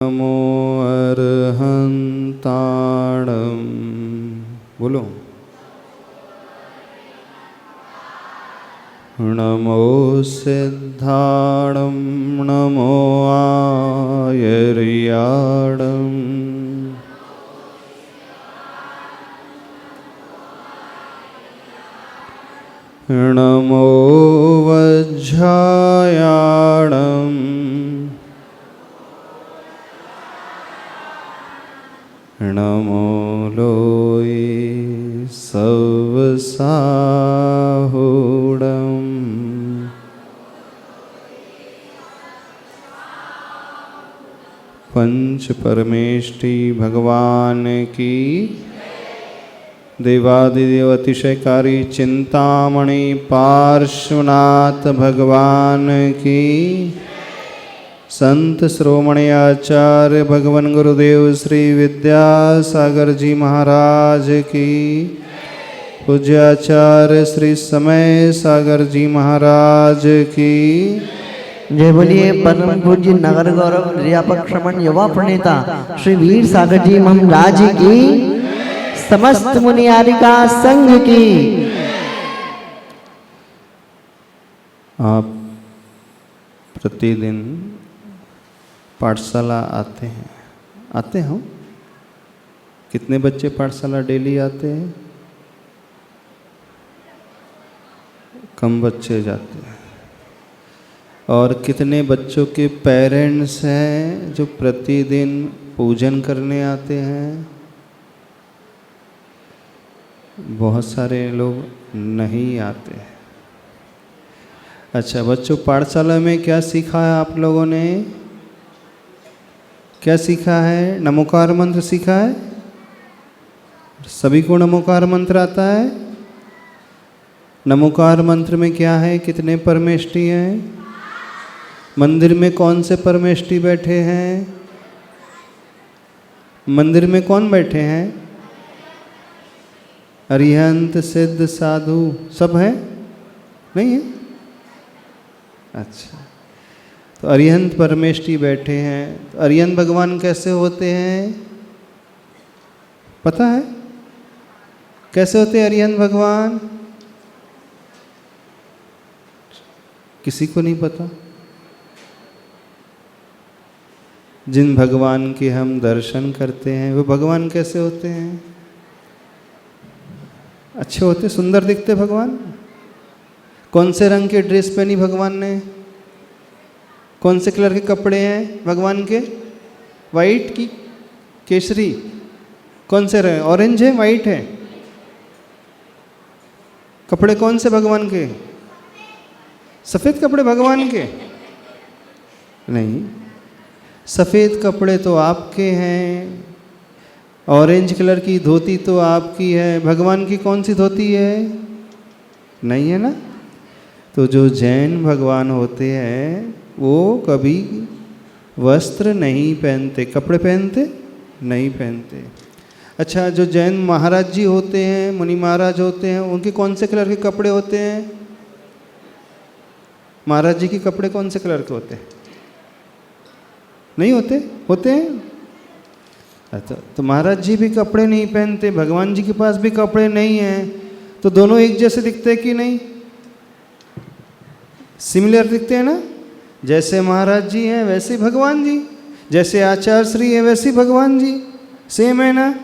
नमो अरहंताणं बोलो। नमो सिद्धाणं नमो आयर्याणं नमो वज्रायाणं नमो लोये सवसाहुडं पंच परमेष्टि भगवान की देवादिदेव अतिशयकारी चिंतामणि पार्श्वनाथ भगवान की संत श्रोमणी आचार्य भगवान गुरुदेव श्री विद्यासागर जी महाराज की पूज्याचार्य श्री समय सागर जी महाराज की जय बोलिए। परम पूज्य नगर गौरव निर्यापक श्रमण युवा प्रणेता श्री वीर सागर जी महाराज की समस्त मुनियारिका संघ की। आप प्रतिदिन पाठशाला आते हो? कितने बच्चे पाठशाला डेली आते हैं? कम बच्चे जाते हैं। और कितने बच्चों के पेरेंट्स हैं जो प्रतिदिन पूजन करने आते हैं? बहुत सारे लोग नहीं आते हैं। अच्छा बच्चों, पाठशाला में क्या सीखा है आप लोगों ने? क्या सीखा है? नमोकार मंत्र सीखा है? सभी को नमोकार मंत्र आता है? नमोकार मंत्र में क्या है? कितने परमेष्टि हैं? मंदिर में कौन से परमेष्टि बैठे हैं? मंदिर में कौन बैठे हैं? अरिहंत सिद्ध साधु सब है? नहीं है? अच्छा, तो अरिहंत परमेष्टि बैठे हैं। तो अरिहंत भगवान कैसे होते हैं? पता है कैसे होते हैं अरिहंत भगवान? किसी को नहीं पता? जिन भगवान के हम दर्शन करते हैं वो भगवान कैसे होते हैं? अच्छे होते, सुंदर दिखते भगवान। कौन से रंग के ड्रेस पहनी भगवान ने? कौन से कलर के कपड़े हैं भगवान के? वाइट की केसरी? कौन से रंग? ऑरेंज है, वाइट है? कपड़े कौन से भगवान के? सफ़ेद कपड़े भगवान के? नहीं, सफ़ेद कपड़े तो आपके हैं, ऑरेंज कलर की धोती तो आपकी है। भगवान की कौन सी धोती है? नहीं है ना? तो जो जैन भगवान होते हैं वो कभी वस्त्र नहीं पहनते। कपड़े पहनते? नहीं पहनते। अच्छा, जो जैन महाराज जी होते हैं, मुनि महाराज होते हैं, उनके कौन से कलर के कपड़े होते हैं? महाराज जी के कपड़े कौन से कलर के होते हैं? नहीं होते? होते हैं? अच्छा, तो महाराज जी भी कपड़े नहीं पहनते, भगवान जी के पास भी कपड़े नहीं हैं, तो दोनों एक जैसे दिखते हैं कि नहीं? सिमिलर दिखते हैं ना? जैसे महाराज जी हैं वैसे भगवान जी, जैसे आचार्य श्री है वैसे भगवान जी, सेम है ना?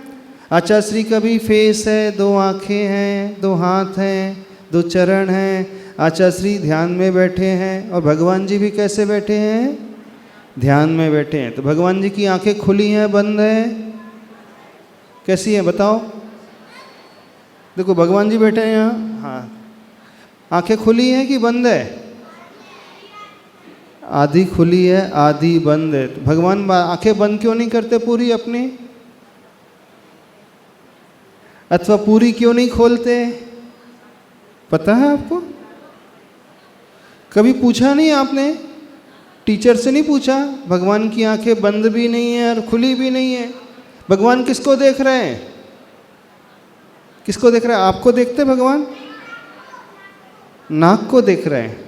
आचार्य श्री का भी फेस है, 2 आँखें हैं, 2 हाथ हैं, 2 चरण हैं। आचार्य श्री ध्यान में बैठे हैं और भगवान जी भी कैसे बैठे हैं? ध्यान में बैठे हैं। तो भगवान जी की आंखें खुली हैं, बंद हैं? कैसी हैं बताओ? देखो भगवान जी बैठे हैं यहाँ, हाँ, आंखें खुली हैं कि बंद है? आधी खुली है, आधी बंद है। तो भगवान आंखें बंद क्यों नहीं करते पूरी अपनी? अथवा पूरी क्यों नहीं खोलते? पता है आपको? कभी पूछा नहीं आपने? टीचर से नहीं पूछा? भगवान की आंखें बंद भी नहीं है और खुली भी नहीं है। भगवान किसको देख रहे हैं? किसको देख रहे हैं? आपको देखते भगवान? नाक को देख रहे हैं।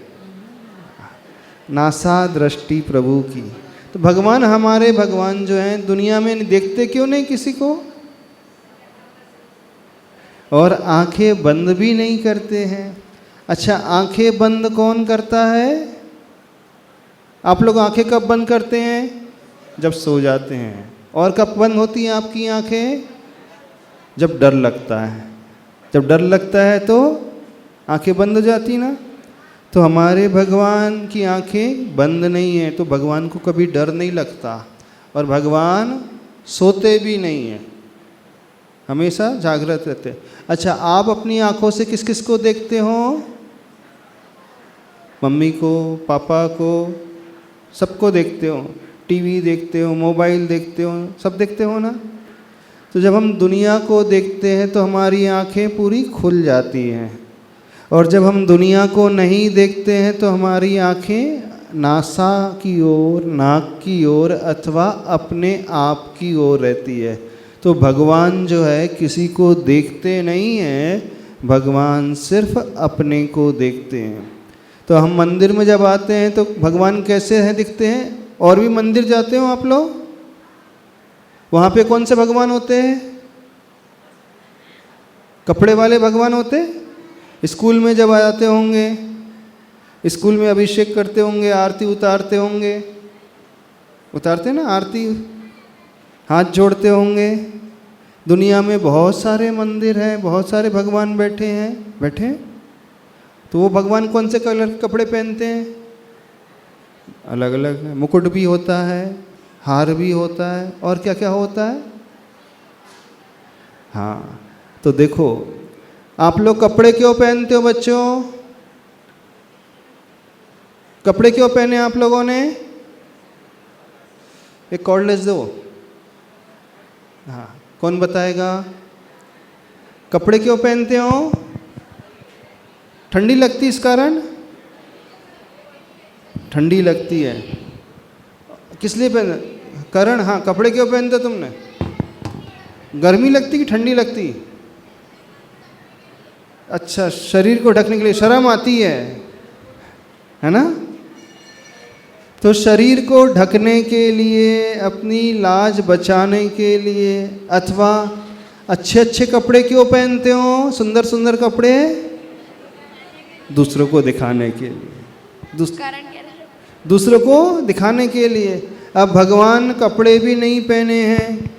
नासा दृष्टि प्रभु की। तो भगवान, हमारे भगवान जो हैं दुनिया में देखते क्यों नहीं किसी को, और आंखें बंद भी नहीं करते हैं। अच्छा, आंखें बंद कौन करता है? आप लोग आंखें कब बंद करते हैं? जब सो जाते हैं। और कब बंद होती हैं आपकी आंखें? जब डर लगता है। जब डर लगता है तो आंखें बंद हो जाती ना। तो हमारे भगवान की आंखें बंद नहीं है, तो भगवान को कभी डर नहीं लगता, और भगवान सोते भी नहीं हैं, हमेशा जागृत रहते। अच्छा, आप अपनी आंखों से किस किस को देखते हो? मम्मी को, पापा को, सबको देखते हो। टीवी देखते हो, मोबाइल देखते हो, सब देखते हो ना। तो जब हम दुनिया को देखते हैं तो हमारी आंखें पूरी खुल जाती हैं, और जब हम दुनिया को नहीं देखते हैं तो हमारी आंखें नासा की ओर, नाक की ओर अथवा अपने आप की ओर रहती है। तो भगवान जो है किसी को देखते नहीं हैं, भगवान सिर्फ अपने को देखते हैं। तो हम मंदिर में जब आते हैं तो भगवान कैसे हैं, दिखते हैं? और भी मंदिर जाते हो आप लोग, वहाँ पे कौन से भगवान होते हैं? कपड़े वाले भगवान होते हैं। स्कूल में जब आते होंगे, स्कूल में अभिषेक करते होंगे, आरती उतारते होंगे, उतारते ना आरती, हाथ जोड़ते होंगे। दुनिया में बहुत सारे मंदिर हैं, बहुत सारे भगवान बैठे हैं, बैठे हैं। तो वो भगवान कौन से कलर के कपड़े पहनते हैं? अलग अलग है। मुकुट भी होता है, हार भी होता है, और क्या क्या होता है। हाँ, तो देखो, आप लोग कपड़े क्यों पहनते हो बच्चों? कपड़े क्यों पहने आप लोगों ने? एक कॉर्डलेस दो। हाँ, कौन बताएगा? कपड़े क्यों पहनते हो? ठंडी लगती इस कारण? ठंडी लगती है। किस लिए पहन कारण? हाँ, कपड़े क्यों पहनते हो तुमने? गर्मी लगती कि ठंडी लगती? अच्छा, शरीर को ढकने के लिए, शर्म आती है ना। तो शरीर को ढकने के लिए, अपनी लाज बचाने के लिए, अथवा अच्छे अच्छे कपड़े क्यों पहनते हो? सुंदर सुंदर कपड़े दूसरों को दिखाने के लिए, दूसरों को दिखाने के लिए। अब भगवान कपड़े भी नहीं पहने हैं,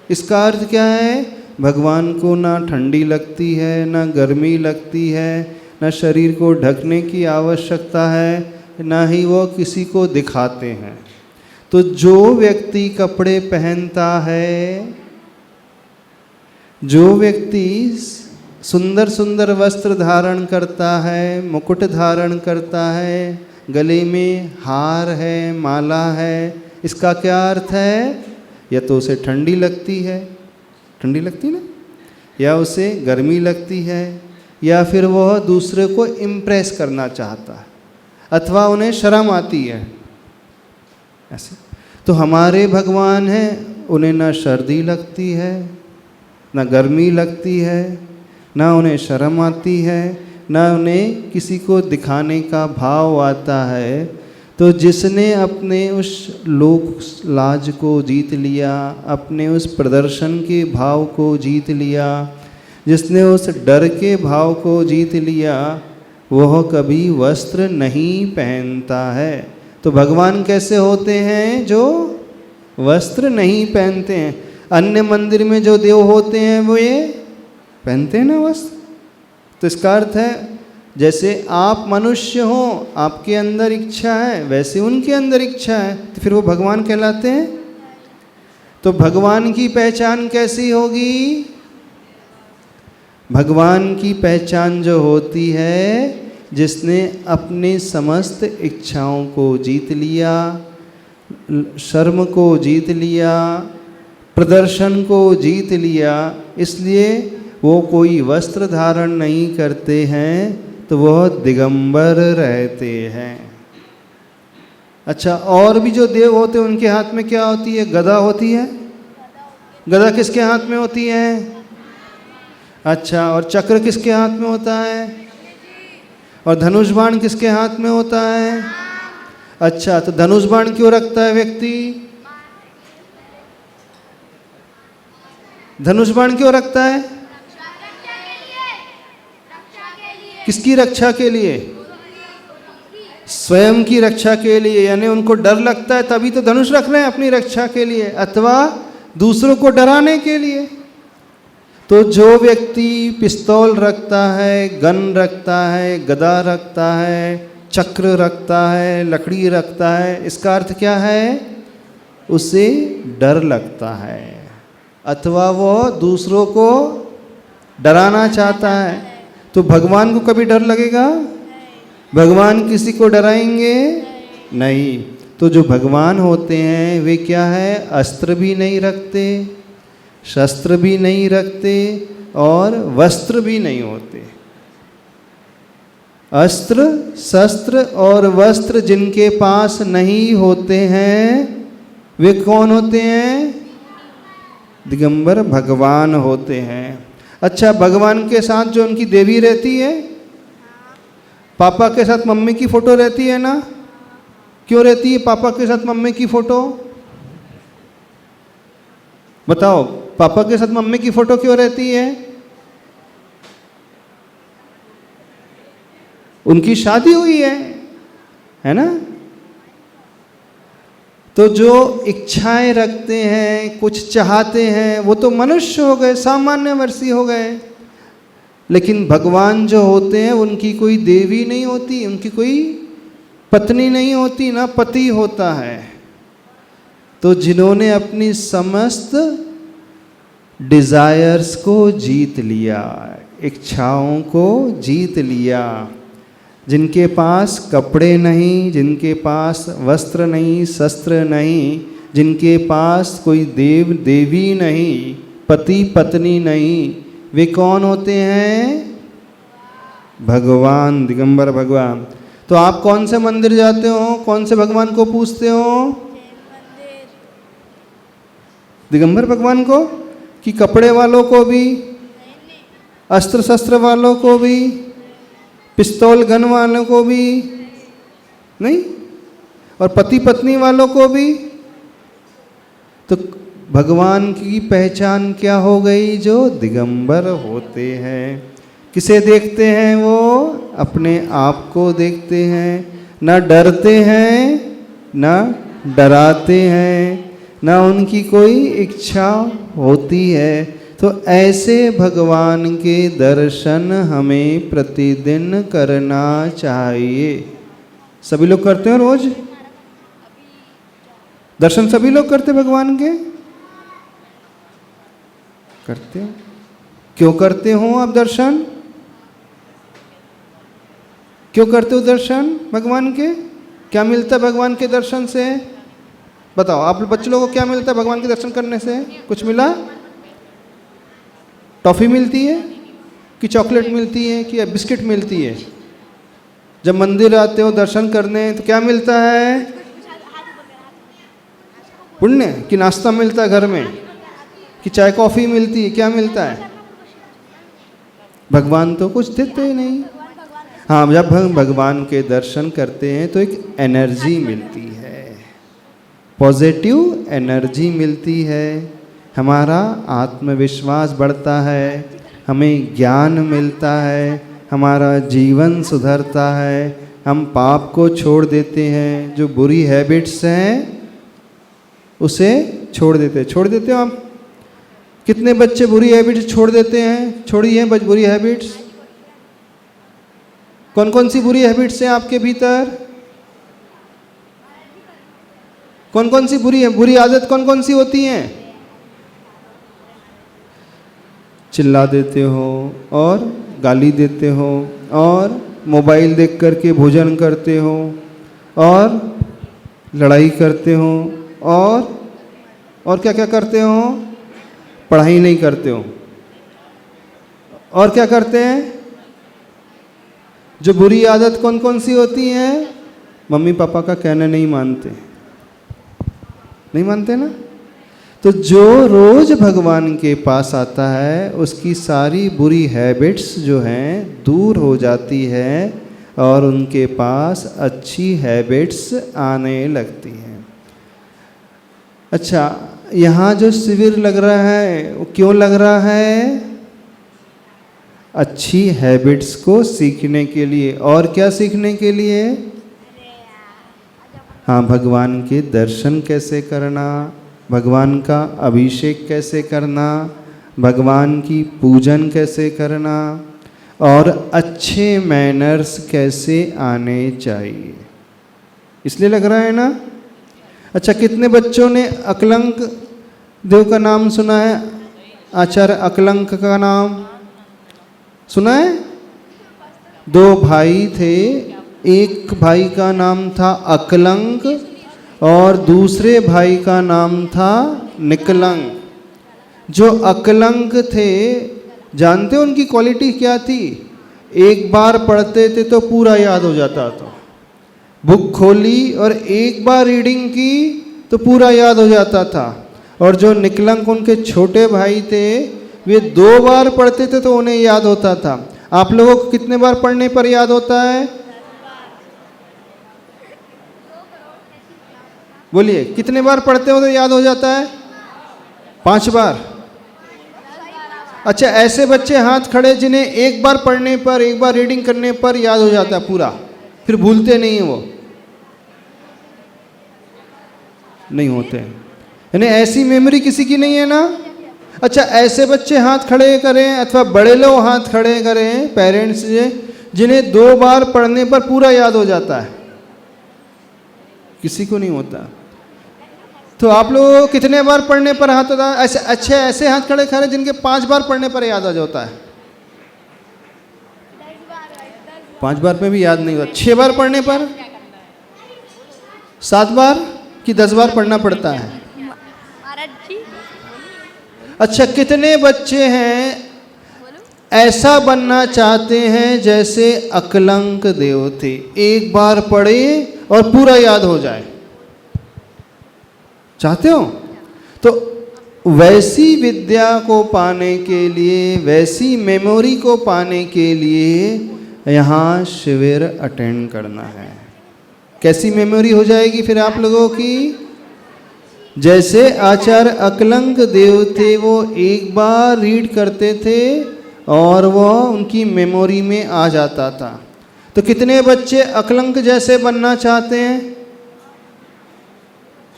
इसका अर्थ क्या है? भगवान को ना ठंडी लगती है, ना गर्मी लगती है, ना शरीर को ढकने की आवश्यकता है, ना ही वो किसी को दिखाते हैं। तो जो व्यक्ति कपड़े पहनता है, जो व्यक्ति सुंदर सुंदर वस्त्र धारण करता है, मुकुट धारण करता है, गले में हार है, माला है, इसका क्या अर्थ है? या तो उसे ठंडी लगती है, ठंडी लगती ना, या उसे गर्मी लगती है, या फिर वह दूसरे को इम्प्रेस करना चाहता है, अथवा उन्हें शर्म आती है, ऐसे। तो हमारे भगवान हैं, उन्हें ना सर्दी लगती है, ना गर्मी लगती है, ना उन्हें शर्म आती है, ना उन्हें किसी को दिखाने का भाव आता है। तो जिसने अपने उस लोक लाज को जीत लिया, अपने उस प्रदर्शन के भाव को जीत लिया, जिसने उस डर के भाव को जीत लिया, वह कभी वस्त्र नहीं पहनता है। तो भगवान कैसे होते हैं? जो वस्त्र नहीं पहनते हैं। अन्य मंदिर में जो देव होते हैं वो ये पहनते हैं ना वस्त्र। तो इसका अर्थ है, जैसे आप मनुष्य हो, आपके अंदर इच्छा है, वैसे उनके अंदर इच्छा है, तो फिर वो भगवान कहलाते हैं। तो भगवान की पहचान कैसी होगी? भगवान की पहचान जो होती है, जिसने अपने समस्त इच्छाओं को जीत लिया, शर्म को जीत लिया, प्रदर्शन को जीत लिया, इसलिए वो कोई वस्त्र धारण नहीं करते हैं, तो वह दिगंबर रहते हैं। अच्छा, और भी जो देव होते हैं उनके हाथ में क्या होती है? गदा होती है। गदा किसके हाथ में होती है? अच्छा, और चक्र किसके हाथ में होता है? और धनुष बाण किसके हाथ में होता है? अच्छा, तो धनुष बाण क्यों रखता है व्यक्ति? धनुष बाण क्यों रखता है? किसकी रक्षा के लिए? स्वयं की रक्षा के लिए, यानी उनको डर लगता है तभी तो धनुष रख रहे हैं, अपनी रक्षा के लिए अथवा दूसरों को डराने के लिए। तो जो व्यक्ति पिस्तौल रखता है, गन रखता है, गदा रखता है, चक्र रखता है, लकड़ी रखता है, इसका अर्थ क्या है? उसे डर लगता है अथवा वो दूसरों को डराना चाहता है। तो भगवान को कभी डर लगेगा? भगवान किसी को डराएंगे नहीं। तो जो भगवान होते हैं वे क्या है? अस्त्र भी नहीं रखते, शस्त्र भी नहीं रखते और वस्त्र भी नहीं होते। अस्त्र, शस्त्र और वस्त्र जिनके पास नहीं होते हैं वे कौन होते हैं? दिगंबर भगवान होते हैं। अच्छा, भगवान के साथ जो उनकी देवी रहती है, पापा के साथ मम्मी की फोटो रहती है ना? क्यों रहती है पापा के साथ मम्मी की फोटो? बताओ, पापा के साथ मम्मी की फोटो क्यों रहती है? उनकी शादी हुई है ना? तो जो इच्छाएं रखते हैं, कुछ चाहते हैं, वो तो मनुष्य हो गए, सामान्य वर्षी हो गए। लेकिन भगवान जो होते हैं उनकी कोई देवी नहीं होती, उनकी कोई पत्नी नहीं होती, ना पति होता है। तो जिन्होंने अपनी समस्त डिजायर्स को जीत लिया, इच्छाओं को जीत लिया, जिनके पास कपड़े नहीं, जिनके पास वस्त्र नहीं, शस्त्र नहीं, जिनके पास कोई देव देवी नहीं, पति पत्नी नहीं, वे कौन होते हैं? भगवान, दिगंबर भगवान। तो आप कौन से मंदिर जाते हो? कौन से भगवान को पूजते हो? दिगंबर भगवान को कि कपड़े वालों को भी, अस्त्र शस्त्र वालों को भी, पिस्तौल गन वालों को भी नहीं, और पति पत्नी वालों को भी? तो भगवान की पहचान क्या हो गई? जो दिगंबर होते हैं। किसे देखते हैं वो? अपने आप को देखते हैं। ना डरते हैं, ना डराते हैं, ना उनकी कोई इच्छा होती है। तो ऐसे भगवान के दर्शन हमें प्रतिदिन करना चाहिए। सभी लोग करते हो रोज दर्शन? सभी लोग करते भगवान के? करते हो? क्यों करते हो आप दर्शन? क्यों करते हो दर्शन भगवान के? क्या मिलता है भगवान के दर्शन से? बताओ, आप बच्चे लोगों को क्या मिलता है भगवान के दर्शन करने से? कुछ मिला? टॉफी मिलती है कि चॉकलेट मिलती है कि बिस्किट मिलती है? जब मंदिर आते हो दर्शन करने तो क्या मिलता है? पुण्य कि नाश्ता मिलता है घर में कि चाय कॉफी मिलती है? क्या मिलता है? भगवान तो कुछ देते ही नहीं। हाँ, जब हम भगवान के दर्शन करते हैं तो एक एनर्जी मिलती है, पॉजिटिव एनर्जी मिलती है, हमारा आत्मविश्वास बढ़ता है, हमें ज्ञान मिलता है, हमारा जीवन सुधरता है, हम पाप को छोड़ देते हैं, जो बुरी हैबिट्स हैं उसे छोड़ देते हो आप? कितने बच्चे बुरी हैबिट्स छोड़ देते हैं? छोड़ी हैं बुरी हैबिट्स? कौन कौन सी बुरी हैबिट्स हैं आपके भीतर? कौन कौन सी बुरी आदत कौन कौन सी होती हैं? चिल्ला देते हो और गाली देते हो और मोबाइल देख करके भोजन करते हो और लड़ाई करते हो और क्या क्या करते हो? पढ़ाई नहीं करते हो। और क्या करते हैं? जो बुरी आदत कौन कौन सी होती है? मम्मी पापा का कहना नहीं मानते ना? तो जो रोज भगवान के पास आता है उसकी सारी बुरी हैबिट्स जो हैं दूर हो जाती है और उनके पास अच्छी हैबिट्स आने लगती हैं। अच्छा, यहाँ जो शिविर लग रहा है वो क्यों लग रहा है? अच्छी हैबिट्स को सीखने के लिए। और क्या सीखने के लिए? हाँ, भगवान के दर्शन कैसे करना, भगवान का अभिषेक कैसे करना, भगवान की पूजन कैसे करना और अच्छे मैनर्स कैसे आने चाहिए, इसलिए लग रहा है ना। अच्छा, कितने बच्चों ने अकलंक देव का नाम सुना है? आचार्य अकलंक का नाम सुना है? 2 भाई थे, एक भाई का नाम था अकलंक और दूसरे भाई का नाम था निकलंक। जो अकलंक थे, जानते हो उनकी क्वालिटी क्या थी? एक बार पढ़ते थे तो पूरा याद हो जाता था। बुक खोली और एक बार रीडिंग की तो पूरा याद हो जाता था। और जो निकलंक उनके छोटे भाई थे, वे 2 बार पढ़ते थे तो उन्हें याद होता था। आप लोगों को कितने बार पढ़ने पर याद होता है? बोलिए, कितने बार पढ़ते हो तो याद हो जाता है? 5 बार। अच्छा, ऐसे बच्चे हाथ खड़े जिन्हें एक बार पढ़ने पर, एक बार रीडिंग करने पर याद हो जाता है पूरा, फिर भूलते नहीं है वो? नहीं होते हैं, यानी ऐसी मेमोरी किसी की नहीं है ना। अच्छा, ऐसे बच्चे हाथ खड़े करें अथवा बड़े लोग हाथ खड़े करें, पेरेंट्स जिन्हें 2 बार पढ़ने पर पूरा याद हो जाता है? किसी को नहीं होता। तो आप लोग कितने बार पढ़ने पर हाथ होता है? ऐसे अच्छे ऐसे हाथ खड़े खड़े जिनके 5 बार पढ़ने पर याद आ जाता है। 5 बार में भी याद नहीं होता। 6 बार पढ़ने पर, 7 बार कि 10 बार पढ़ना पड़ता है? अच्छा, कितने बच्चे हैं ऐसा बनना चाहते हैं जैसे अकलंक देव थे, एक बार पढ़े और पूरा याद हो जाए? चाहते हो? तो वैसी विद्या को पाने के लिए, वैसी मेमोरी को पाने के लिए यहाँ शिविर अटेंड करना है। कैसी मेमोरी हो जाएगी फिर आप लोगों की? जैसे आचार्य अकलंक देव थे, वो एक बार रीड करते थे और वो उनकी मेमोरी में आ जाता था। तो कितने बच्चे अकलंक जैसे बनना चाहते हैं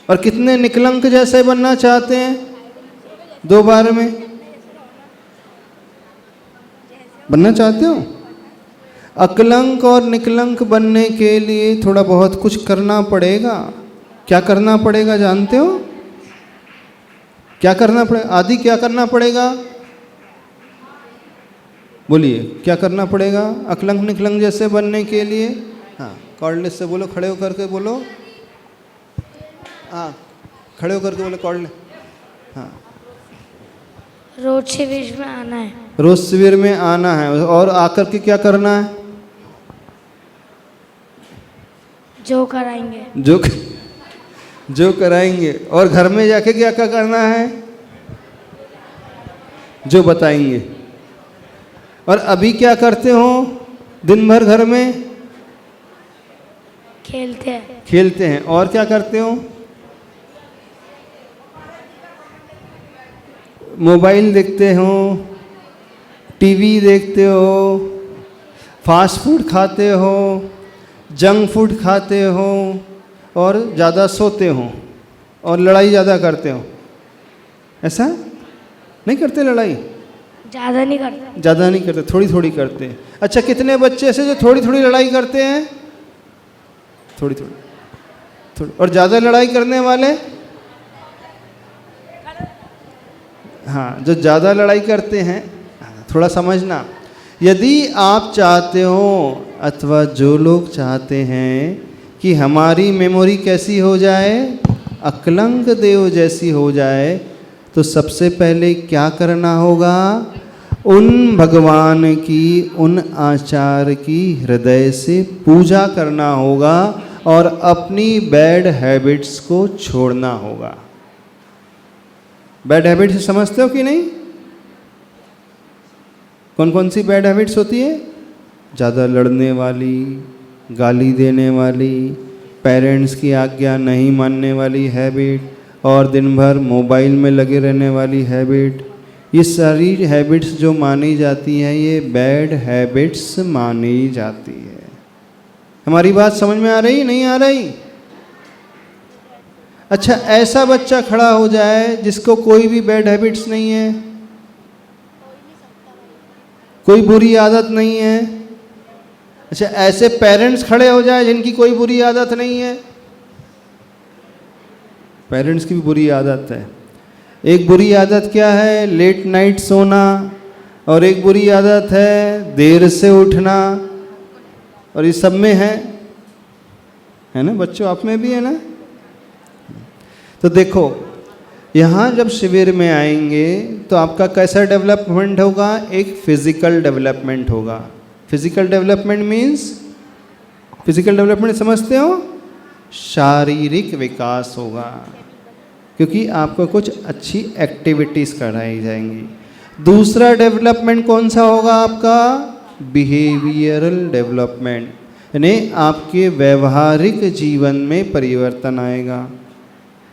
और कितने निकलंक जैसे बनना चाहते हैं? 2 बार में बनना चाहते हो? अकलंक और निकलंक बनने के लिए थोड़ा बहुत कुछ करना पड़ेगा। क्या करना पड़ेगा जानते हो? क्या करना पड़ेगा? आदि क्या करना पड़ेगा? बोलिए, क्या करना पड़ेगा अकलंक निकलंक जैसे बनने के लिए? हाँ, कॉर्डलेस से बोलो, खड़े होकर के बोलो। हाँ, खड़े होकर के बोलो कॉर्डलेस। हाँ, रोज शिविर में आना है। रोज शिविर में आना है। और आकर के क्या करना है? जो कराएंगे। जो कराएंगे। और घर में जाके क्या क्या करना है? जो बताएंगे। और अभी क्या करते हो दिन भर घर में? खेलते हैं। और क्या करते हो? मोबाइल देखते हो, टीवी देखते हो, फास्ट फूड खाते हो, जंक फूड खाते हो और ज़्यादा सोते हो और लड़ाई ज़्यादा करते हो। ऐसा नहीं करते? लड़ाई ज़्यादा नहीं करते, थोड़ी थोड़ी करते हैं। अच्छा, कितने बच्चे ऐसे जो थोड़ी थोड़ी लड़ाई करते हैं? थोड़ी। और ज़्यादा लड़ाई करने वाले? हाँ, जो ज़्यादा लड़ाई करते हैं। थोड़ा समझना, यदि आप चाहते हो अथवा जो लोग चाहते हैं कि हमारी मेमोरी कैसी हो जाए? अकलंक देव जैसी हो जाए, तो सबसे पहले क्या करना होगा? उन भगवान की, उन आचार्य की हृदय से पूजा करना होगा और अपनी बैड हैबिट्स को छोड़ना होगा। बैड हैबिट्स समझते हो कि नहीं? कौन कौन सी बैड हैबिट्स होती है? ज़्यादा लड़ने वाली, गाली देने वाली, पेरेंट्स की आज्ञा नहीं मानने वाली हैबिट और दिन भर मोबाइल में लगे रहने वाली हैबिट, ये सारी हैबिट्स जो मानी जाती हैं ये बैड हैबिट्स मानी जाती है। हमारी बात समझ में आ रही नहीं आ रही? अच्छा, ऐसा बच्चा खड़ा हो जाए जिसको कोई भी बैड हैबिट्स नहीं है, कोई बुरी आदत नहीं है। अच्छा, ऐसे पेरेंट्स खड़े हो जाए जिनकी कोई बुरी आदत नहीं है। पेरेंट्स की भी बुरी आदत है। एक बुरी आदत क्या है? लेट नाइट सोना, और एक बुरी आदत है देर से उठना, और ये सब में है ना बच्चों, आप में भी है ना? तो देखो, यहाँ जब शिविर में आएंगे तो आपका कैसा डेवलपमेंट होगा? एक फिजिकल डेवलपमेंट होगा। Physical development means, physical development समझते हो? शारीरिक विकास होगा, क्योंकि आपको कुछ अच्छी एक्टिविटीज़ कराई जाएंगी। दूसरा डेवलपमेंट कौन सा होगा आपका? बिहेवियरल डेवलपमेंट, यानी आपके व्यवहारिक जीवन में परिवर्तन आएगा।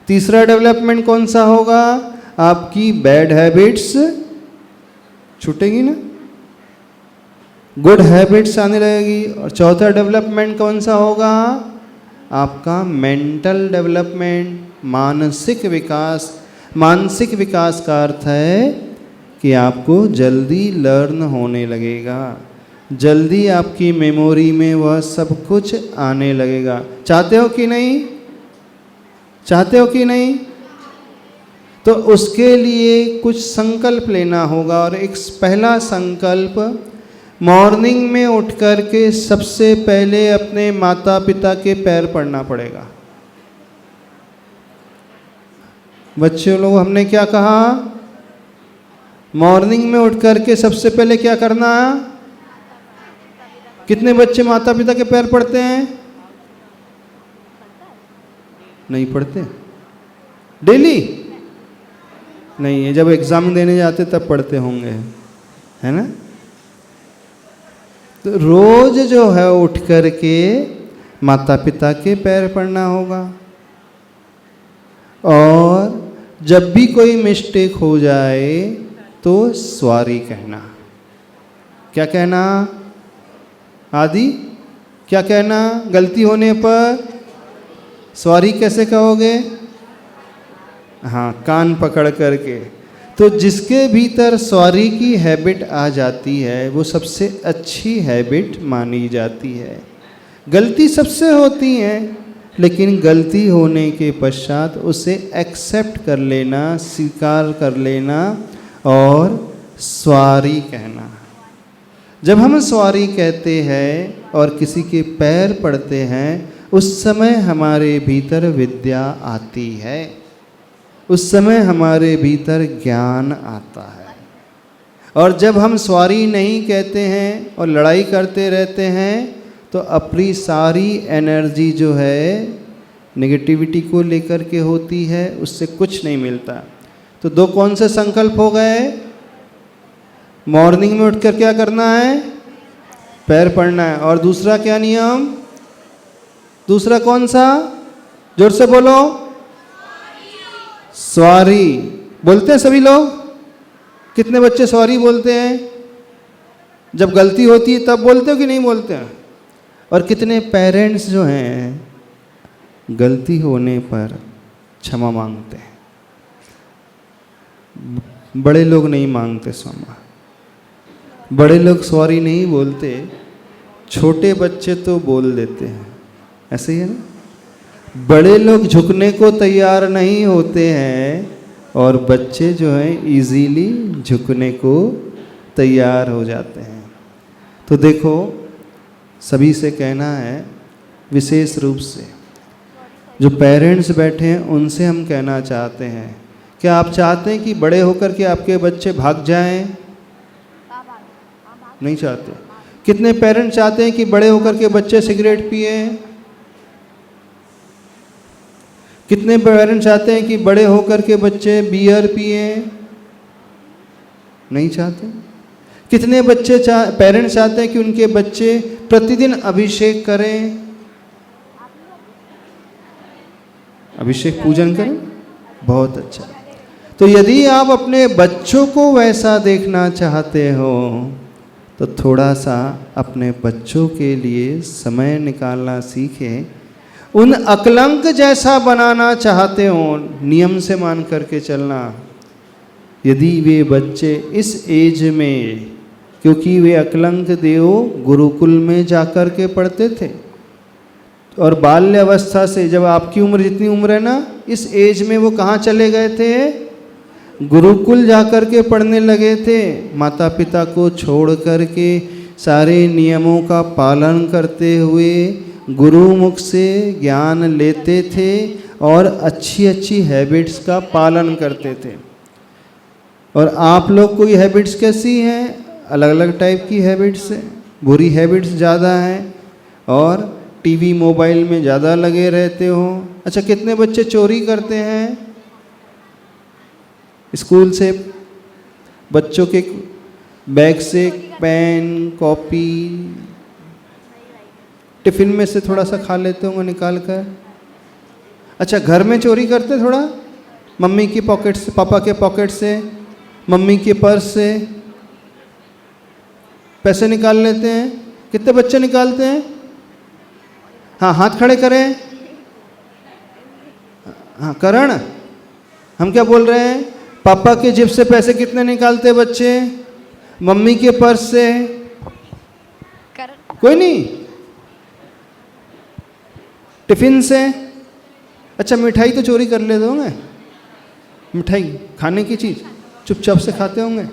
तीसरा डेवलपमेंट कौन सा होगा? आपकी बैड हैबिट्स छूटेगी ना, गुड हैबिट्स आने लगेगी। और चौथा डेवलपमेंट कौन सा होगा? आपका मेंटल डेवलपमेंट, मानसिक विकास। मानसिक विकास का अर्थ है कि आपको जल्दी लर्न होने लगेगा, जल्दी आपकी मेमोरी में वह सब कुछ आने लगेगा। चाहते हो कि नहीं? चाहते हो कि नहीं? तो उसके लिए कुछ संकल्प लेना होगा। और एक पहला संकल्प, मॉर्निंग में उठ कर के सबसे पहले अपने माता पिता के पैर पड़ना पड़ेगा। बच्चों लोग, हमने क्या कहा? मॉर्निंग में उठ कर के सबसे पहले क्या करना है? कितने बच्चे माता पिता के पैर पड़ते हैं? नहीं पढ़ते? डेली नहीं है, जब एग्जाम देने जाते तब पढ़ते होंगे, है ना? तो रोज जो है उठ कर के माता पिता के पैर पड़ना होगा। और जब भी कोई मिस्टेक हो जाए तो सॉरी कहना। क्या कहना? आदि क्या कहना? गलती होने पर सॉरी कैसे कहोगे? हाँ, कान पकड़ करके। तो जिसके भीतर सॉरी की हैबिट आ जाती है वो सबसे अच्छी हैबिट मानी जाती है। गलती सबसे होती है, लेकिन गलती होने के पश्चात उसे एक्सेप्ट कर लेना, स्वीकार कर लेना और सॉरी कहना। जब हम सॉरी कहते हैं और किसी के पैर पड़ते हैं, उस समय हमारे भीतर विद्या आती है, उस समय हमारे भीतर ज्ञान आता है। और जब हम सॉरी नहीं कहते हैं और लड़ाई करते रहते हैं तो अपनी सारी एनर्जी जो है नेगेटिविटी को लेकर के होती है, उससे कुछ नहीं मिलता। तो दो कौन से संकल्प हो गए? मॉर्निंग में उठकर क्या करना है? पैर पड़ना है। और दूसरा क्या नियम? दूसरा कौन सा? जोर से बोलो। सॉरी बोलते हैं सभी लोग? कितने बच्चे सॉरी बोलते हैं? जब गलती होती है तब बोलते हो कि नहीं बोलते हैं? और कितने पेरेंट्स जो हैं गलती होने पर क्षमा मांगते हैं? बड़े लोग नहीं मांगते क्षमा, बड़े लोग सॉरी नहीं बोलते, छोटे बच्चे तो बोल देते हैं। ऐसे ही है ना? बड़े लोग झुकने को तैयार नहीं होते हैं और बच्चे जो हैं इजीली झुकने को तैयार हो जाते हैं। तो देखो, सभी से कहना है, विशेष रूप से जो पेरेंट्स बैठे हैं उनसे हम कहना चाहते हैं, क्या आप चाहते हैं कि बड़े होकर के आपके बच्चे भाग जाएं? नहीं चाहते। कितने पेरेंट्स चाहते हैं कि बड़े होकर के बच्चे सिगरेट पिए? कितने पेरेंट्स चाहते हैं कि बड़े होकर के बच्चे बियर पिए? नहीं चाहते। कितने बच्चे पेरेंट्स चाहते हैं कि उनके बच्चे प्रतिदिन अभिषेक करें, अभिषेक पूजन करें? बहुत अच्छा। तो यदि आप अपने बच्चों को वैसा देखना चाहते हो तो थोड़ा सा अपने बच्चों के लिए समय निकालना सीखें। उन अकलंक जैसा बनाना चाहते हो, नियम से मान करके चलना। यदि वे बच्चे इस एज में, क्योंकि वे अकलंक देव गुरुकुल में जाकर के पढ़ते थे और बाल्य अवस्था से, जब आपकी उम्र जितनी उम्र है ना, इस एज में वो कहाँ चले गए थे? गुरुकुल जाकर के पढ़ने लगे थे। माता पिता को छोड़ करके सारे नियमों का पालन करते हुए गुरुमुख से ज्ञान लेते थे और अच्छी अच्छी हैबिट्स का पालन करते थे। और आप लोग को ये हैबिट्स कैसी हैं? अलग अलग टाइप की हैबिट्स हैं। बुरी हैबिट्स ज़्यादा हैं और टीवी मोबाइल में ज़्यादा लगे रहते हो। अच्छा, कितने बच्चे चोरी करते हैं? स्कूल से बच्चों के बैग से पेन, कॉपी, टिफिन में से थोड़ा सा खा लेते होंगे निकाल कर। अच्छा, घर में चोरी करते थोड़ा, मम्मी की पॉकेट से, पापा के पॉकेट से, मम्मी के पर्स से पैसे निकाल लेते हैं। कितने बच्चे निकालते हैं? हाँ, हाथ खड़े करें। हाँ, करण, हम क्या बोल रहे हैं? पापा के जेब से पैसे कितने निकालते बच्चे? मम्मी के पर्स से? कोई नहीं? टिफिन से? अच्छा, मिठाई तो चोरी कर लेते होंगे, मिठाई खाने की चीज चुपचाप से खाते होंगे।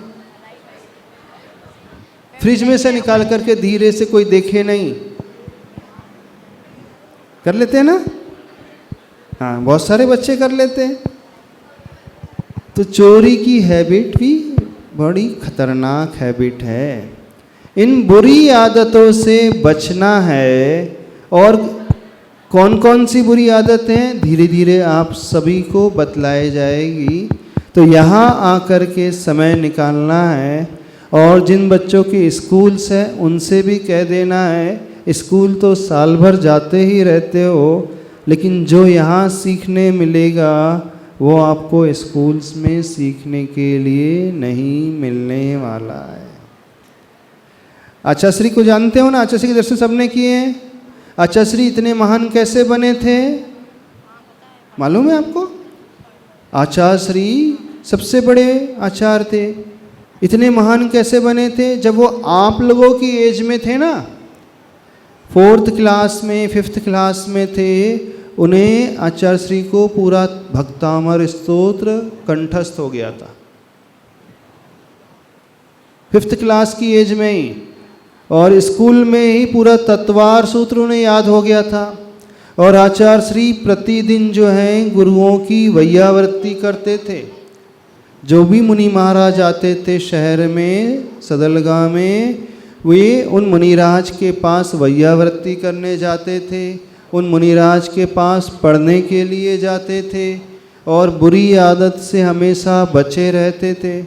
फ्रिज में से निकाल करके धीरे से, कोई देखे नहीं, कर लेते हैं ना? हाँ, बहुत सारे बच्चे कर लेते हैं। तो चोरी की हैबिट भी बड़ी खतरनाक हैबिट है। इन बुरी आदतों से बचना है। और कौन कौन सी बुरी आदतें हैं, धीरे धीरे आप सभी को बतलाई जाएगी। तो यहाँ आकर के समय निकालना है। और जिन बच्चों के स्कूल्स हैं उनसे भी कह देना है, स्कूल तो साल भर जाते ही रहते हो, लेकिन जो यहाँ सीखने मिलेगा वो आपको स्कूल्स में सीखने के लिए नहीं मिलने वाला है। आचार्य को जानते हो ना? आचार्य के दर्शन सबने किए हैं। आचार्य इतने महान कैसे बने थे मालूम है आपको? आचार्य सबसे बड़े आचार्य थे। इतने महान कैसे बने थे? जब वो आप लोगों की एज में थे ना, 4th क्लास में, 5th क्लास में थे, उन्हें आचार्य श्री को पूरा भक्तामर स्तोत्र कंठस्थ हो गया था 5th क्लास की एज में ही। और स्कूल में ही पूरा तत्वार सूत्र उन्हें याद हो गया था। और आचार्य श्री प्रतिदिन जो है गुरुओं की वैयावृत्ति करते थे। जो भी मुनि महाराज आते थे शहर में, सदलगा में, वे उन मुनिराज के पास वैयावृत्ति करने जाते थे, उन मुनिराज के पास पढ़ने के लिए जाते थे और बुरी आदत से हमेशा बचे रहते थे।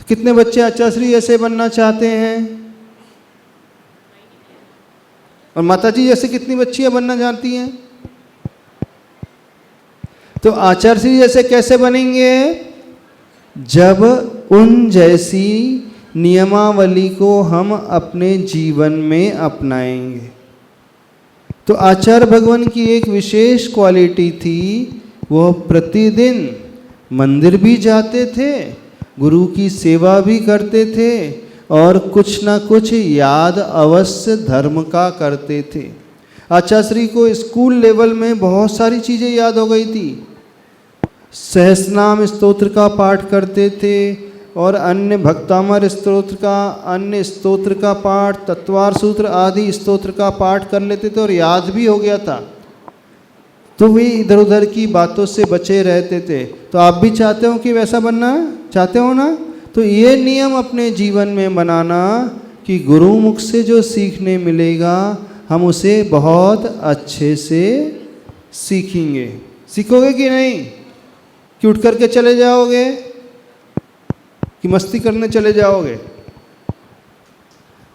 कितने बच्चे आचार्य ऐसे बनना चाहते हैं? और माताजी जैसे कितनी बच्चियां बनना चाहती हैं? तो आचार्य जैसे कैसे बनेंगे? जब उन जैसी नियमावली को हम अपने जीवन में अपनाएंगे। तो आचार्य भगवान की एक विशेष क्वालिटी थी, वह प्रतिदिन मंदिर भी जाते थे, गुरु की सेवा भी करते थे और कुछ ना कुछ याद अवश्य धर्म का करते थे। आचार्य को स्कूल लेवल में बहुत सारी चीज़ें याद हो गई थी। सहस्रनाम स्तोत्र का पाठ करते थे और अन्य भक्तामर स्तोत्र का, अन्य स्तोत्र का पाठ, तत्वार सूत्र आदि स्तोत्र का पाठ कर लेते थे और याद भी हो गया था। तो वे इधर उधर की बातों से बचे रहते थे। तो आप भी चाहते हो कि वैसा बनना चाहते हो ना? तो ये नियम अपने जीवन में बनाना कि गुरुमुख से जो सीखने मिलेगा हम उसे बहुत अच्छे से सीखेंगे। सीखोगे कि नहीं? कि उठ करके चले जाओगे कि मस्ती करने चले जाओगे?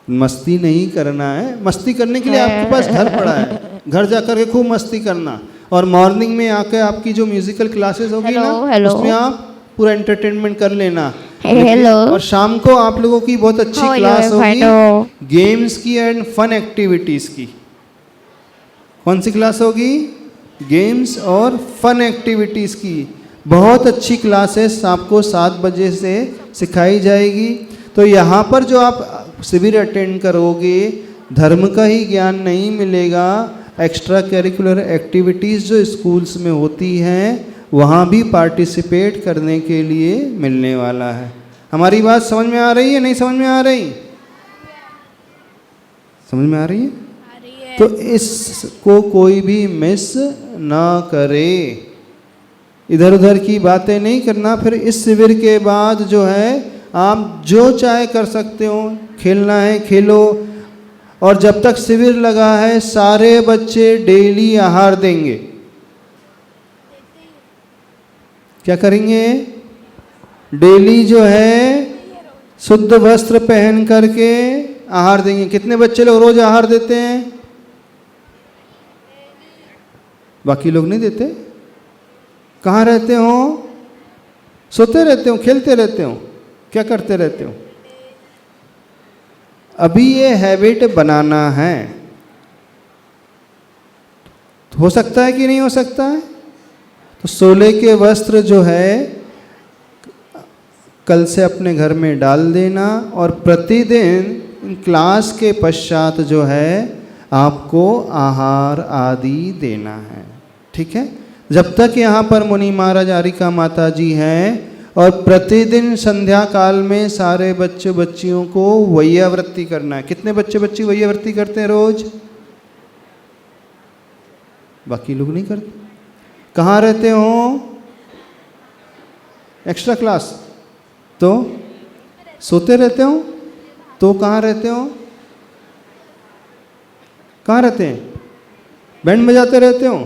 मस्ती नहीं करना है। मस्ती करने के लिए आपके पास घर पड़ा है, घर जा कर के खूब मस्ती करना। और मॉर्निंग में आकर आपकी जो म्यूजिकल क्लासेस होगी ना, उसमें आप पूरा एंटरटेनमेंट कर लेना। और शाम को आप लोगों की बहुत अच्छी क्लास होगी गेम्स की एंड फन एक्टिविटीज़ की। कौन सी क्लास होगी? गेम्स और फन एक्टिविटीज़ की। बहुत अच्छी क्लासेस आपको 7 बजे से सिखाई जाएगी। तो यहाँ पर जो आप शिविर अटेंड करोगे, धर्म का ही ज्ञान नहीं मिलेगा, एक्स्ट्रा करिकुलर एक्टिविटीज़ जो स्कूल्स में होती हैं वहाँ भी पार्टिसिपेट करने के लिए मिलने वाला है। हमारी बात समझ में आ रही है, नहीं समझ में आ रही? समझ में आ रही है? तो इसको कोई भी मिस ना करे, इधर उधर की बातें नहीं करना। फिर इस शिविर के बाद जो है आप जो चाहे कर सकते हो, खेलना है खेलो। और जब तक शिविर लगा है सारे बच्चे डेली आहार देंगे। क्या करेंगे? डेली जो है शुद्ध वस्त्र पहन करके आहार देंगे। कितने बच्चे लोग रोज आहार देते हैं? बाकी लोग नहीं देते। कहाँ रहते हो? सोते रहते हो, खेलते रहते हो, क्या करते रहते हो? अभी ये हैबिट बनाना है। हो सकता है कि नहीं हो सकता है? तो सोले के वस्त्र जो है कल से अपने घर में डाल देना और प्रतिदिन क्लास के पश्चात जो है आपको आहार आदि देना है। ठीक है? जब तक यहाँ पर मुनि महाराज आरिका माता जी हैं और प्रतिदिन संध्या काल में सारे बच्चे बच्चियों को वैयावृत्ति करना है। कितने बच्चे बच्ची वैयावृत्ति करते हैं रोज? बाकी लोग नहीं करते। कहाँ रहते हो? एक्स्ट्रा क्लास तो सोते रहते हो? तो कहाँ रहते हो? कहाँ रहते हैं? बैंड बजाते रहते हो?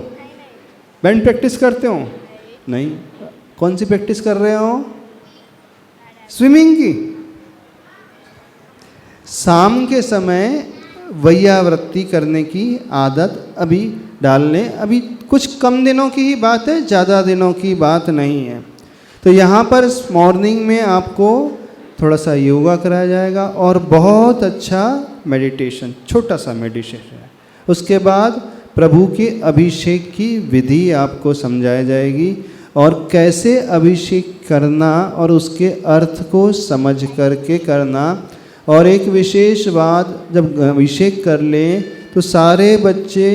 बैंड प्रैक्टिस करते हो? नहीं। कौन सी प्रैक्टिस कर रहे हो? स्विमिंग की। शाम के समय वैयावृत्ति करने की आदत अभी डाल लें। अभी कुछ कम दिनों की ही बात है, ज़्यादा दिनों की बात नहीं है। तो यहाँ पर मॉर्निंग में आपको थोड़ा सा योगा कराया जाएगा और बहुत अच्छा मेडिटेशन, छोटा सा मेडिटेशन है। उसके बाद प्रभु के अभिषेक की विधि आपको समझाई जाएगी और कैसे अभिषेक करना और उसके अर्थ को समझ करके करना। और एक विशेष बात, जब अभिषेक कर लें तो सारे बच्चे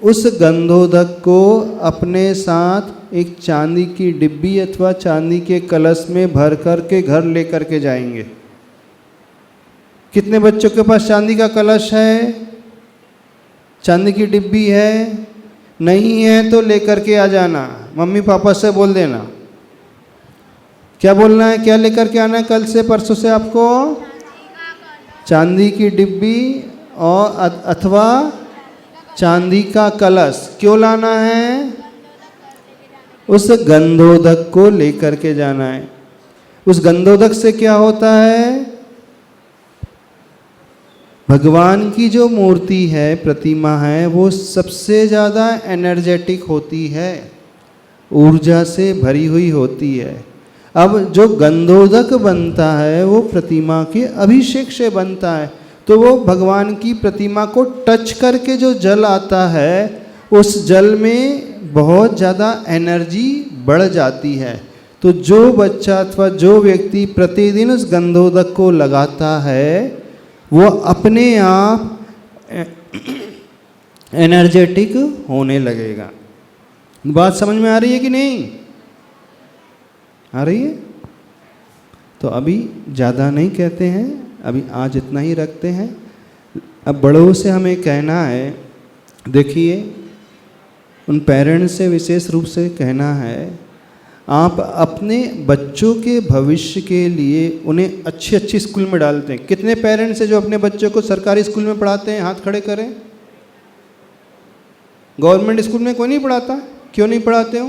उस गंधोदक को अपने साथ एक चांदी की डिब्बी अथवा चांदी के कलश में भर कर के घर ले कर के जाएंगे। कितने बच्चों के पास चांदी का कलश है? चांदी की डिब्बी है? नहीं है तो लेकर के आ जाना। मम्मी पापा से बोल देना। क्या बोलना है? क्या लेकर के आना है कल से परसों से आपको? चांदी की डिब्बी और अथवा चांदी का कलश। क्यों लाना है? उस गंधोदक को लेकर के जाना है। उस गंधोदक से क्या होता है? भगवान की जो मूर्ति है, प्रतिमा है, वो सबसे ज़्यादा एनर्जेटिक होती है, ऊर्जा से भरी हुई होती है। अब जो गंधोदक बनता है वो प्रतिमा के अभिषेक से बनता है। तो वो भगवान की प्रतिमा को टच करके जो जल आता है उस जल में बहुत ज़्यादा एनर्जी बढ़ जाती है। तो जो बच्चा अथवा जो व्यक्ति प्रतिदिन उस गंधोदक को लगाता है वो अपने आप एनर्जेटिक होने लगेगा। बात समझ में आ रही है कि नहीं आ रही है? तो अभी ज़्यादा नहीं कहते हैं, अभी आज इतना ही रखते हैं। अब बड़ों से हमें कहना है, देखिए उन पेरेंट्स से विशेष रूप से कहना है, आप अपने बच्चों के भविष्य के लिए उन्हें अच्छी अच्छी स्कूल में डालते हैं। कितने पेरेंट्स हैं जो अपने बच्चों को सरकारी स्कूल में पढ़ाते हैं? हाथ खड़े करें। गवर्नमेंट स्कूल में कोई नहीं पढ़ाता? क्यों नहीं पढ़ाते हो?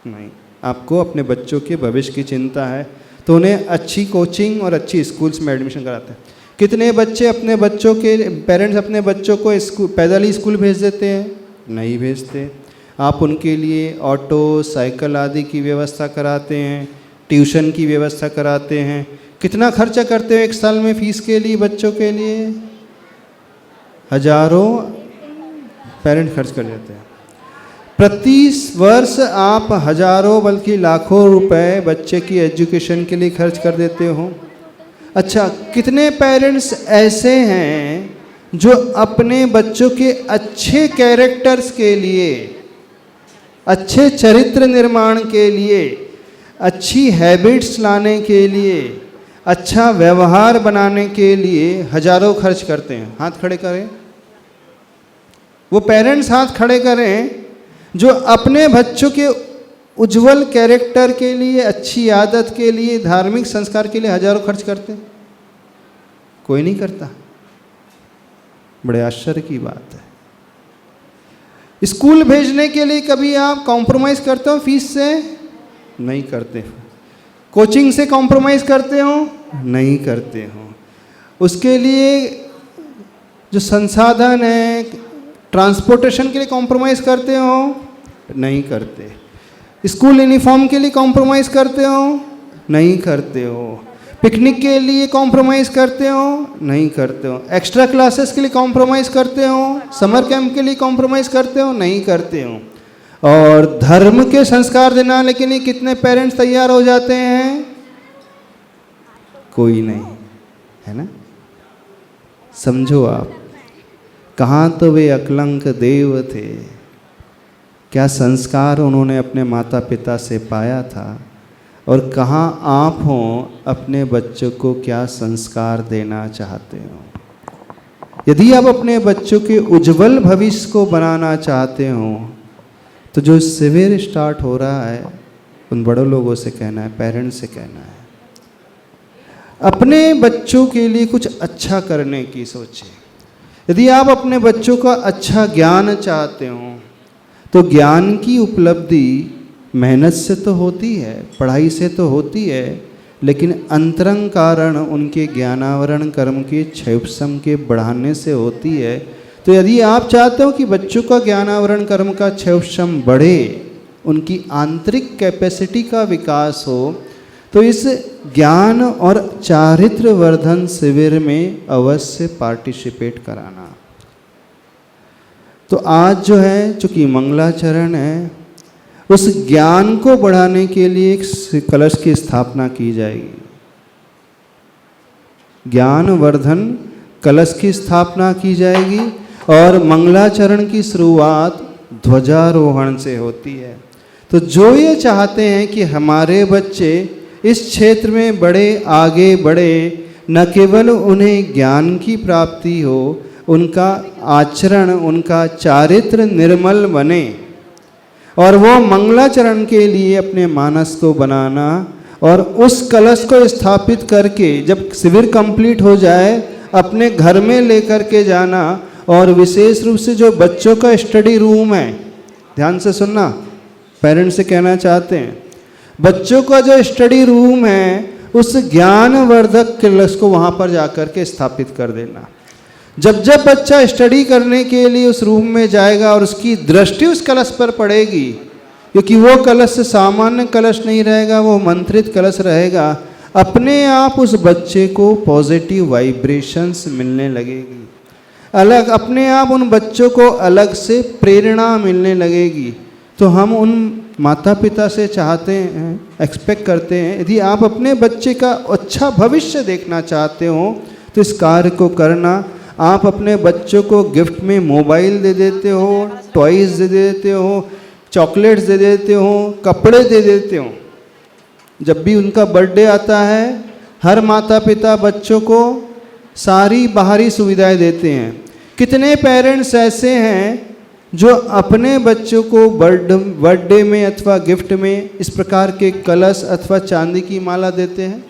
नहीं, आपको अपने बच्चों के भविष्य की चिंता है तो उन्हें अच्छी कोचिंग और अच्छी स्कूल्स में एडमिशन कराते हैं। कितने बच्चे अपने बच्चों के पेरेंट्स अपने बच्चों को पैदल ही स्कूल भेज देते हैं? नहीं भेजते। आप उनके लिए ऑटो, साइकिल आदि की व्यवस्था कराते हैं, ट्यूशन की व्यवस्था कराते हैं। कितना खर्चा करते हो एक साल में फीस के लिए, बच्चों के लिए? हजारों पेरेंट खर्च कर देते हैं। प्रति वर्ष आप हजारों बल्कि लाखों रुपए बच्चे की एजुकेशन के लिए खर्च कर देते हो। अच्छा, कितने पेरेंट्स ऐसे हैं जो अपने बच्चों के अच्छे कैरेक्टर्स के लिए, अच्छे चरित्र निर्माण के लिए, अच्छी हैबिट्स लाने के लिए, अच्छा व्यवहार बनाने के लिए हजारों खर्च करते हैं? हाथ खड़े करें। वो पेरेंट्स हाथ खड़े करें जो अपने बच्चों के उज्जवल कैरेक्टर के लिए, अच्छी आदत के लिए, धार्मिक संस्कार के लिए हजारों खर्च करते हैं। कोई नहीं करता। बड़े आश्चर्य की बात है। स्कूल भेजने के लिए कभी आप कॉम्प्रोमाइज़ करते हो फीस से? नहीं करते हो। कोचिंग से कॉम्प्रोमाइज़ करते हो? नहीं करते हो। उसके लिए जो संसाधन है, ट्रांसपोर्टेशन के लिए कॉम्प्रोमाइज़ करते हो? नहीं करते। स्कूल यूनिफॉर्म के लिए कॉम्प्रोमाइज़ करते हो? नहीं करते हो। पिकनिक के लिए कॉम्प्रोमाइज़ करते हो? नहीं करते हो। एक्स्ट्रा क्लासेस के लिए कॉम्प्रोमाइज़ करते हो? समर कैंप के लिए कॉम्प्रोमाइज़ करते हो? नहीं करते हो। और धर्म के संस्कार देने के लिए कितने पेरेंट्स तैयार हो जाते हैं? कोई नहीं, है ना? समझो आप, कहाँ तो वे अकलंक देव थे, क्या संस्कार उन्होंने अपने माता पिता से पाया था, और कहाँ आप हों, अपने बच्चों को क्या संस्कार देना चाहते हो। यदि आप अपने बच्चों के उज्जवल भविष्य को बनाना चाहते हो तो जो शिविर स्टार्ट हो रहा है उन बड़ों लोगों से कहना है, पेरेंट्स से कहना है, अपने बच्चों के लिए कुछ अच्छा करने की सोचें। यदि आप अपने बच्चों का अच्छा ज्ञान चाहते हो तो ज्ञान की उपलब्धि मेहनत से तो होती है, पढ़ाई से तो होती है, लेकिन अंतरंग कारण उनके ज्ञानावरण कर्म के क्षयपसम के बढ़ाने से होती है। तो यदि आप चाहते हो कि बच्चों का ज्ञानावरण कर्म का क्षयपसम बढ़े, उनकी आंतरिक कैपेसिटी का विकास हो, तो इस ज्ञान और चारित्र वर्धन शिविर में अवश्य पार्टिसिपेट कराना। तो आज जो है, चूँकि मंगलाचरण है, उस ज्ञान को बढ़ाने के लिए एक कलश की स्थापना की जाएगी। ज्ञान वर्धन कलश की स्थापना की जाएगी और मंगलाचरण की शुरुआत ध्वजारोहण से होती है। तो जो ये चाहते हैं कि हमारे बच्चे इस क्षेत्र में बड़े आगे बढ़े, न केवल उन्हें ज्ञान की प्राप्ति हो, उनका आचरण, उनका चारित्र निर्मल बने, और वो मंगलाचरण के लिए अपने मानस को बनाना और उस कलश को स्थापित करके जब शिविर कंप्लीट हो जाए अपने घर में लेकर के जाना। और विशेष रूप से जो बच्चों का स्टडी रूम है, ध्यान से सुनना, पेरेंट्स से कहना चाहते हैं, बच्चों का जो स्टडी रूम है उस ज्ञानवर्धक कलश को वहाँ पर जाकर के स्थापित कर देना। जब जब बच्चा स्टडी करने के लिए उस रूम में जाएगा और उसकी दृष्टि उस कलश पर पड़ेगी, क्योंकि वो कलश सामान्य कलश नहीं रहेगा, वो मंत्रित कलश रहेगा, अपने आप उस बच्चे को पॉजिटिव वाइब्रेशंस मिलने लगेगी, अलग अपने आप उन बच्चों को अलग से प्रेरणा मिलने लगेगी। तो हम उन माता पिता से चाहते हैं, एक्सपेक्ट करते हैं, यदि आप अपने बच्चे का अच्छा भविष्य देखना चाहते हो तो इस कार्य को करना। आप अपने बच्चों को गिफ्ट में मोबाइल दे देते हो, टॉयज़ दे देते हो, चॉकलेट्स दे देते हो, कपड़े दे देते हो। जब भी उनका बर्थडे आता है, हर माता पिता बच्चों को सारी बाहरी सुविधाएं देते हैं। कितने पेरेंट्स ऐसे हैं जो अपने बच्चों को बर्थडे में अथवा गिफ्ट में इस प्रकार के कलश अथवा चांदी की माला देते हैं?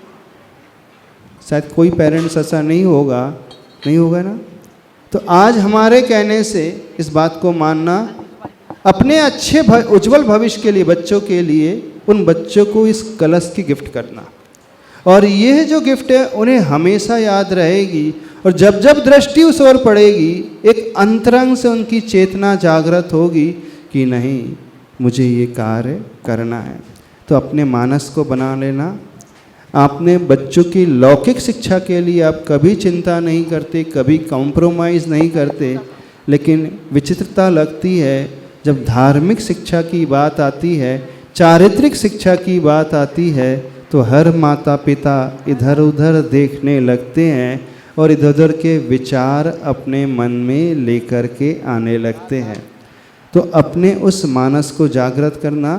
शायद कोई पेरेंट्स ऐसा नहीं होगा ना। तो आज हमारे कहने से इस बात को मानना, अपने अच्छे उज्जवल भविष्य के लिए, बच्चों के लिए, उन बच्चों को इस कलश की गिफ्ट करना। और यह जो गिफ्ट है उन्हें हमेशा याद रहेगी। और जब जब दृष्टि उस ओर पड़ेगी, एक अंतरंग से उनकी चेतना जागृत होगी कि नहीं, मुझे ये कार्य करना है। तो अपने मानस को बना लेना। आपने बच्चों की लौकिक शिक्षा के लिए आप कभी चिंता नहीं करते, कभी कॉम्प्रोमाइज़ नहीं करते, लेकिन विचित्रता लगती है जब धार्मिक शिक्षा की बात आती है, चारित्रिक शिक्षा की बात आती है, तो हर माता पिता इधर उधर देखने लगते हैं और इधर उधर के विचार अपने मन में लेकर के आने लगते हैं। तो अपने उस मानस को जागृत करना।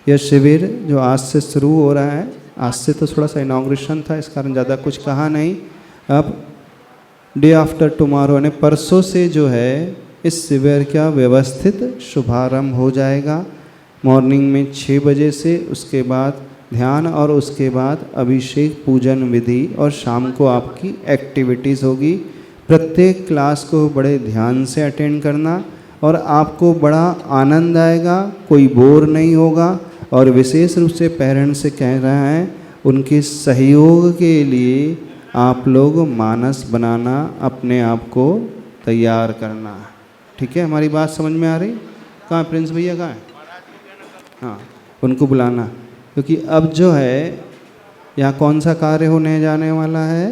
यह शिविर जो आज से शुरू हो रहा है, आज से तो थोड़ा सा इनॉग्रेशन था, इस कारण ज़्यादा कुछ कहा नहीं। अब डे आफ्टर टुमारो यानी परसों से जो है इस शिविर का व्यवस्थित शुभारंभ हो जाएगा। मॉर्निंग में 6 बजे से, उसके बाद ध्यान और उसके बाद अभिषेक पूजन विधि, और शाम को आपकी एक्टिविटीज़ होगी। प्रत्येक क्लास को बड़े ध्यान से अटेंड करना और आपको बड़ा आनंद आएगा, कोई बोर नहीं होगा। और विशेष रूप से पेरेंट्स से कह रहे हैं, उनके सहयोग के लिए आप लोग मानस बनाना, अपने आप को तैयार करना। ठीक है, हमारी बात समझ में आ रही? कहाँ प्रिंस भैया, कहाँ है? हाँ, उनको बुलाना, क्योंकि अब जो है यहाँ कौन सा कार्य होने जाने वाला है?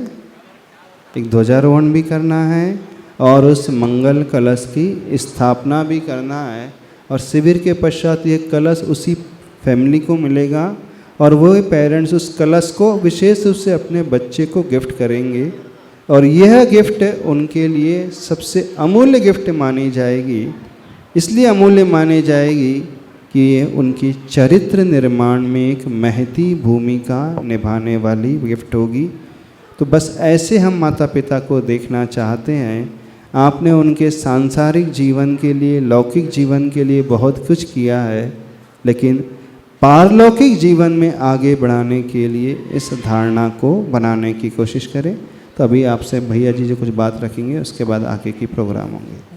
एक ध्वजारोहण भी करना है और उस मंगल कलश की स्थापना भी करना है। और शिविर के पश्चात ये कलश उसी फैमिली को मिलेगा और वो पेरेंट्स उस कलश को विशेष रूप से अपने बच्चे को गिफ्ट करेंगे। और यह गिफ्ट उनके लिए सबसे अमूल्य गिफ्ट मानी जाएगी। इसलिए अमूल्य मानी जाएगी कि ये उनकी चरित्र निर्माण में एक महती भूमिका निभाने वाली गिफ्ट होगी। तो बस ऐसे हम माता पिता को देखना चाहते हैं। आपने उनके सांसारिक जीवन के लिए, लौकिक जीवन के लिए बहुत कुछ किया है, लेकिन पारलौकिक जीवन में आगे बढ़ाने के लिए इस धारणा को बनाने की कोशिश करें। तो अभी आपसे भैया जी जो कुछ बात रखेंगे, उसके बाद आगे की प्रोग्राम होंगे।